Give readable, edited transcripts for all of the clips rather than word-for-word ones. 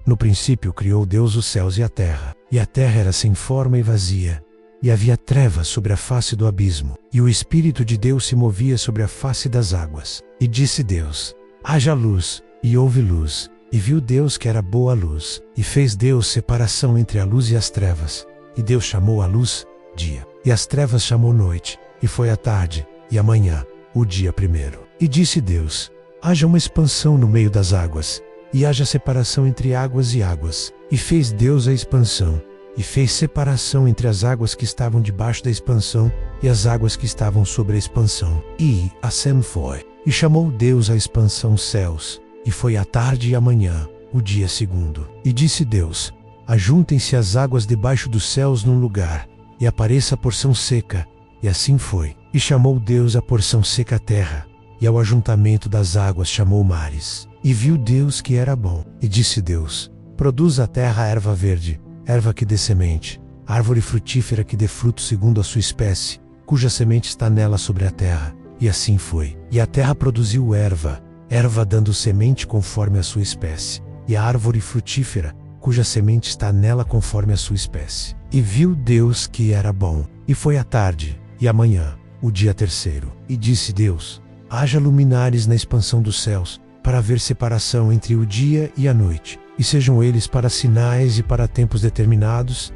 No princípio criou Deus os céus e a terra era sem forma e vazia, e havia trevas sobre a face do abismo, e o Espírito de Deus se movia sobre a face das águas. E disse Deus: haja luz, e houve luz. E viu Deus que era boa a luz, e fez Deus separação entre a luz e as trevas. E Deus chamou a luz dia, e as trevas chamou noite, e foi a tarde, e a manhã, o dia primeiro. E disse Deus: haja uma expansão no meio das águas, e haja separação entre águas e águas. E fez Deus a expansão, e fez separação entre as águas que estavam debaixo da expansão e as águas que estavam sobre a expansão. E assim foi. E chamou Deus a expansão céus, e foi a tarde e a manhã, o dia segundo. E disse Deus: ajuntem-se as águas debaixo dos céus num lugar, e apareça a porção seca. E assim foi. E chamou Deus a porção seca a terra, e ao ajuntamento das águas chamou mares. E viu Deus que era bom. E disse Deus: produza a terra erva verde, erva que dê semente, árvore frutífera que dê fruto segundo a sua espécie, cuja semente está nela sobre a terra. E assim foi. E a terra produziu erva, erva dando semente conforme a sua espécie, e a árvore frutífera, cuja semente está nela conforme a sua espécie. E viu Deus que era bom. E foi a tarde, e a manhã, o dia terceiro. E disse Deus: haja luminares na expansão dos céus, para haver separação entre o dia e a noite, e sejam eles para sinais e para tempos determinados,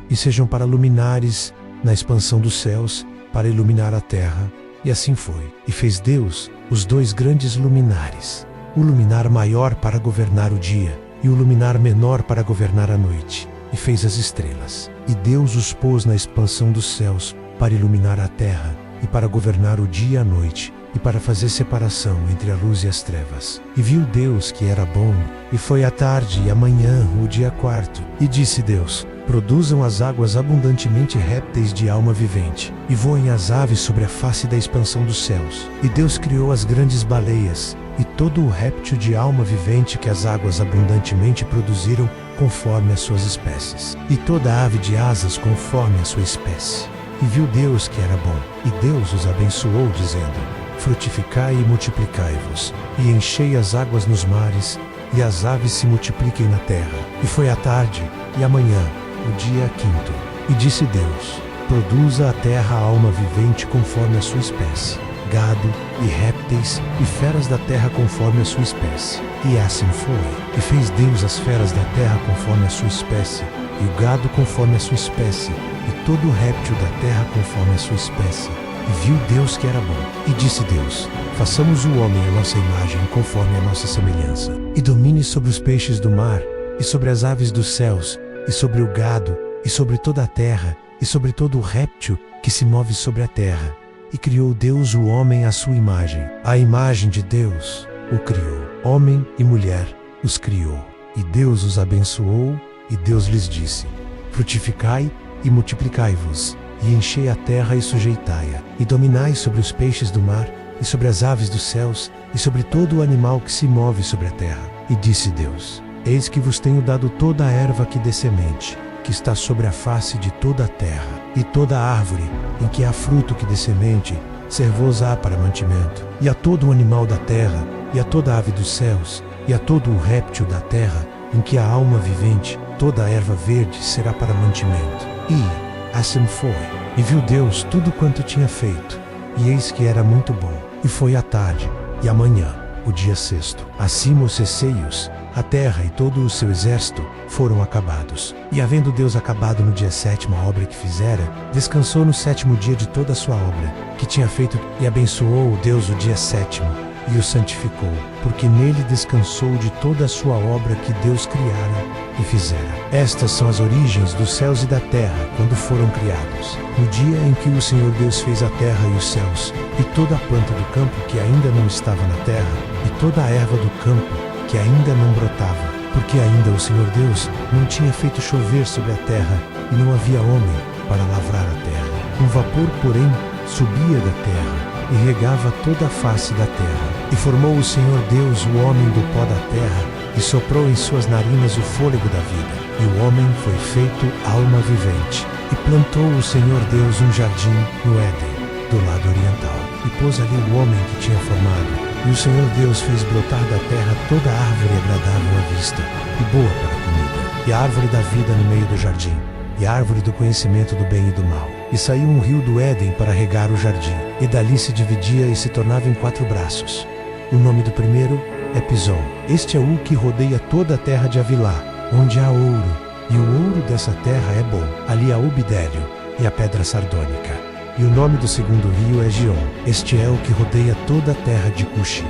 e sejam para luminares na expansão dos céus, para iluminar a terra. E assim foi. E fez Deus os dois grandes luminares, o luminar maior para governar o dia, e o luminar menor para governar a noite. E fez as estrelas. E Deus os pôs na expansão dos céus, para iluminar a terra, e para governar o dia e a noite, e para fazer separação entre a luz e as trevas. E viu Deus que era bom, e foi a tarde e a manhã, o dia quarto. E disse Deus: produzam as águas abundantemente répteis de alma vivente, e voem as aves sobre a face da expansão dos céus. E Deus criou as grandes baleias, e todo o réptil de alma vivente que as águas abundantemente produziram, conforme as suas espécies, e toda ave de asas conforme a sua espécie. E viu Deus que era bom, e Deus os abençoou, dizendo: frutificai e multiplicai-vos, e enchei as águas nos mares, e as aves se multipliquem na terra. E foi a tarde, e a manhã, o dia quinto. E disse Deus: produza a terra a alma vivente conforme a sua espécie, gado, e répteis, e feras da terra conforme a sua espécie. E assim foi. E fez Deus as feras da terra conforme a sua espécie, e o gado conforme a sua espécie, e todo o réptil da terra conforme a sua espécie. E viu Deus que era bom. E disse Deus: façamos o homem à nossa imagem, conforme a nossa semelhança, e domine sobre os peixes do mar, e sobre as aves dos céus, e sobre o gado, e sobre toda a terra, e sobre todo o réptil que se move sobre a terra. E criou Deus o homem à sua imagem. A imagem de Deus o criou. Homem e mulher os criou. E Deus os abençoou, e Deus lhes disse: frutificai e multiplicai-vos, e enchei a terra e sujeitai-a, e dominai sobre os peixes do mar, e sobre as aves dos céus, e sobre todo o animal que se move sobre a terra. E disse Deus: eis que vos tenho dado toda a erva que dê semente, que está sobre a face de toda a terra, e toda a árvore em que há fruto que dê semente, ser-vos-á para mantimento, e a todo o animal da terra, e a toda a ave dos céus, e a todo o réptil da terra, em que há alma vivente, toda a erva verde será para mantimento. E assim foi. E viu Deus tudo quanto tinha feito, e eis que era muito bom. E foi a tarde, e a manhã, o dia sexto. Assim os cesseios, a terra e todo o seu exército foram acabados. E havendo Deus acabado no dia sétimo a obra que fizera, descansou no sétimo dia de toda a sua obra, que tinha feito, e abençoou Deus o dia sétimo, e o santificou, porque nele descansou de toda a sua obra que Deus criara e fizera. Estas são as origens dos céus e da terra, quando foram criados, no dia em que o Senhor Deus fez a terra e os céus, e toda a planta do campo que ainda não estava na terra, e toda a erva do campo que ainda não brotava, porque ainda o Senhor Deus não tinha feito chover sobre a terra, e não havia homem para lavrar a terra. Um vapor, porém, subia da terra, e regava toda a face da terra. E formou o Senhor Deus o homem do pó da terra, e soprou em suas narinas o fôlego da vida. E o homem foi feito alma vivente. E plantou o Senhor Deus um jardim no Éden, do lado oriental. E pôs ali o homem que tinha formado. E o Senhor Deus fez brotar da terra toda árvore agradável à vista, e boa para a comida, e a árvore da vida no meio do jardim, e a árvore do conhecimento do bem e do mal. E saiu um rio do Éden para regar o jardim, e dali se dividia e se tornava em 4 braços. O nome do primeiro é Pison. Este é o que rodeia toda a terra de Avilá, onde há ouro, e o ouro dessa terra é bom. Ali há o bidélio e a pedra sardônica. E o nome do segundo rio é Gion. Este é o que rodeia toda a terra de Cuxi.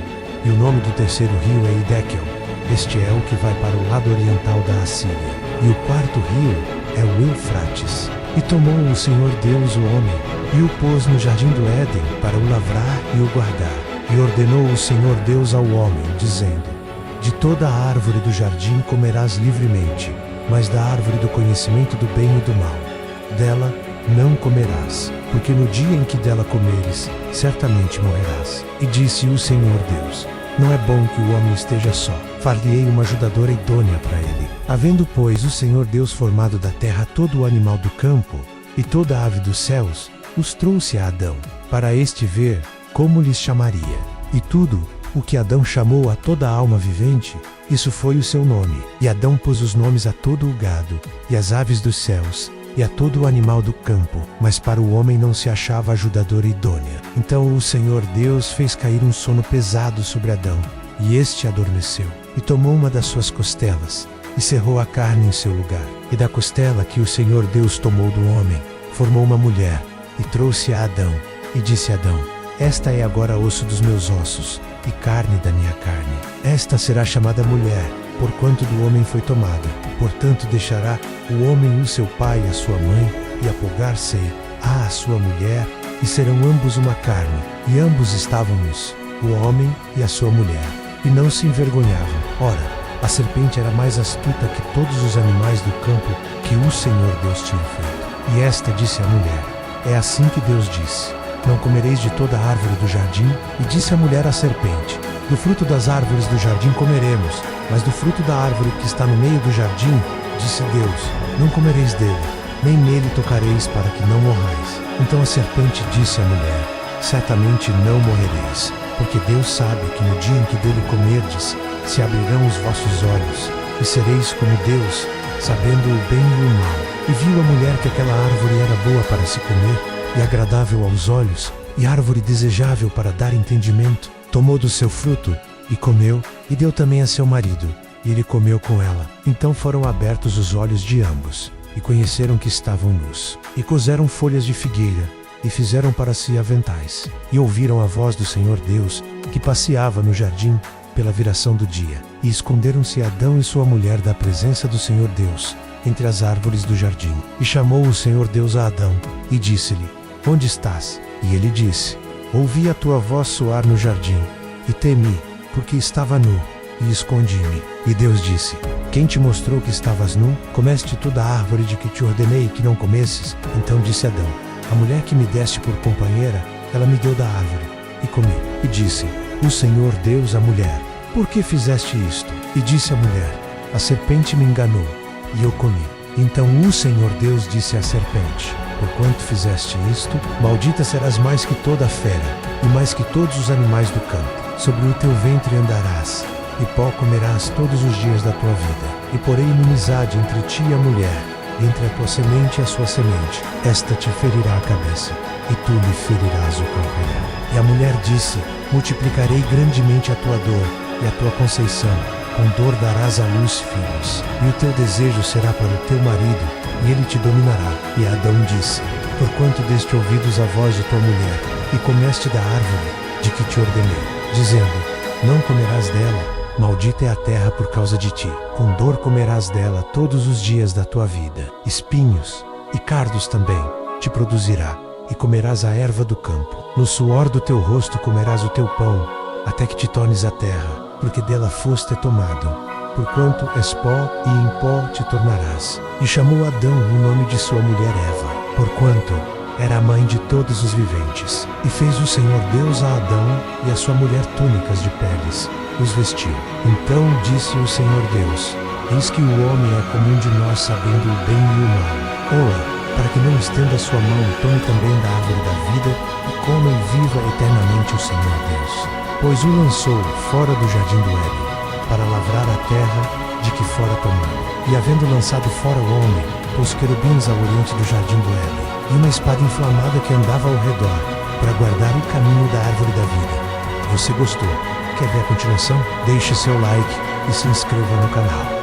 E o nome do terceiro rio é Idekel. Este é o que vai para o lado oriental da Assíria. E o quarto rio é o Eufrates. E tomou o Senhor Deus o homem, e o pôs no jardim do Éden para o lavrar e o guardar. E ordenou o Senhor Deus ao homem, dizendo: de toda a árvore do jardim comerás livremente, mas da árvore do conhecimento do bem e do mal, dela não comerás, porque no dia em que dela comeres, certamente morrerás. E disse o Senhor Deus: não é bom que o homem esteja só, far-lhe-ei uma ajudadora idônea para ele. Havendo, pois, o Senhor Deus formado da terra todo o animal do campo, e toda a ave dos céus, os trouxe a Adão, para este ver como lhes chamaria. E tudo o que Adão chamou a toda a alma vivente, isso foi o seu nome. E Adão pôs os nomes a todo o gado, e às aves dos céus, e a todo o animal do campo, mas para o homem não se achava ajudadora idônea. Então o Senhor Deus fez cair um sono pesado sobre Adão, e este adormeceu, e tomou uma das suas costelas, e cerrou a carne em seu lugar. E da costela que o Senhor Deus tomou do homem, formou uma mulher, e trouxe a Adão, e disse a Adão: esta é agora osso dos meus ossos, e carne da minha carne. Esta será chamada mulher, porquanto do homem foi tomada. Portanto deixará o homem o seu pai e a sua mãe, e apogar-se à sua mulher, e serão ambos uma carne. E ambos estavam nus, o homem e a sua mulher, e não se envergonhavam. Ora, a serpente era mais astuta que todos os animais do campo que o Senhor Deus tinha feito. E esta disse à mulher: é assim que Deus disse: não comereis de toda a árvore do jardim. E disse a mulher à serpente: do fruto das árvores do jardim comeremos, mas do fruto da árvore que está no meio do jardim, disse Deus: não comereis dele, nem nele tocareis, para que não morrais. Então a serpente disse à mulher: certamente não morrereis, porque Deus sabe que no dia em que dele comerdes, se abrirão os vossos olhos, e sereis como Deus, sabendo o bem e o mal. E viu a mulher que aquela árvore era boa para se comer, e agradável aos olhos, e árvore desejável para dar entendimento. Tomou do seu fruto, e comeu, e deu também a seu marido, e ele comeu com ela. Então foram abertos os olhos de ambos, e conheceram que estavam nus. E coseram folhas de figueira, e fizeram para si aventais. E ouviram a voz do Senhor Deus, que passeava no jardim, pela viração do dia. E esconderam-se Adão e sua mulher da presença do Senhor Deus, entre as árvores do jardim. E chamou o Senhor Deus a Adão, e disse-lhe: onde estás? E ele disse: ouvi a tua voz soar no jardim, e temi, porque estava nu, e escondi-me. E Deus disse: quem te mostrou que estavas nu? Comeste toda a árvore de que te ordenei que não comesses? Então disse Adão: a mulher que me deste por companheira, ela me deu da árvore, e comi. E disse o Senhor Deus à mulher: por que fizeste isto? E disse a mulher: a serpente me enganou, e eu comi. Então o Senhor Deus disse à serpente: porquanto fizeste isto, maldita serás mais que toda a fera, e mais que todos os animais do campo. Sobre o teu ventre andarás, e pó comerás todos os dias da tua vida. E porei inimizade entre ti e a mulher, e entre a tua semente e a sua semente. Esta te ferirá a cabeça, e tu lhe ferirás o calcanhar. E a mulher disse: multiplicarei grandemente a tua dor, e a tua conceição. Com dor darás à luz filhos, e o teu desejo será para o teu marido, e ele te dominará. E Adão disse: porquanto deste ouvidos à voz de tua mulher, e comeste da árvore de que te ordenei, dizendo: não comerás dela, maldita é a terra por causa de ti. Com dor comerás dela todos os dias da tua vida. Espinhos e cardos também te produzirá, e comerás a erva do campo. No suor do teu rosto comerás o teu pão, até que te tornes a terra, porque dela foste tomado. Porquanto és pó, e em pó te tornarás. E chamou Adão o nome de sua mulher Eva, porquanto era a mãe de todos os viventes. E fez o Senhor Deus a Adão e a sua mulher túnicas de peles, os vestiu. Então disse o Senhor Deus: eis que o homem é como um de nós, sabendo o bem e o mal. Ora, para que não estenda a sua mão, tome também da árvore da vida, e coma e viva eternamente o Senhor Deus. Depois o lançou fora do jardim do Éden, para lavrar a terra de que fora tomado. E havendo lançado fora o homem, pôs querubins ao oriente do jardim do Éden, e uma espada inflamada que andava ao redor, para guardar o caminho da árvore da vida. Você gostou? Quer ver a continuação? Deixe seu like e se inscreva no canal.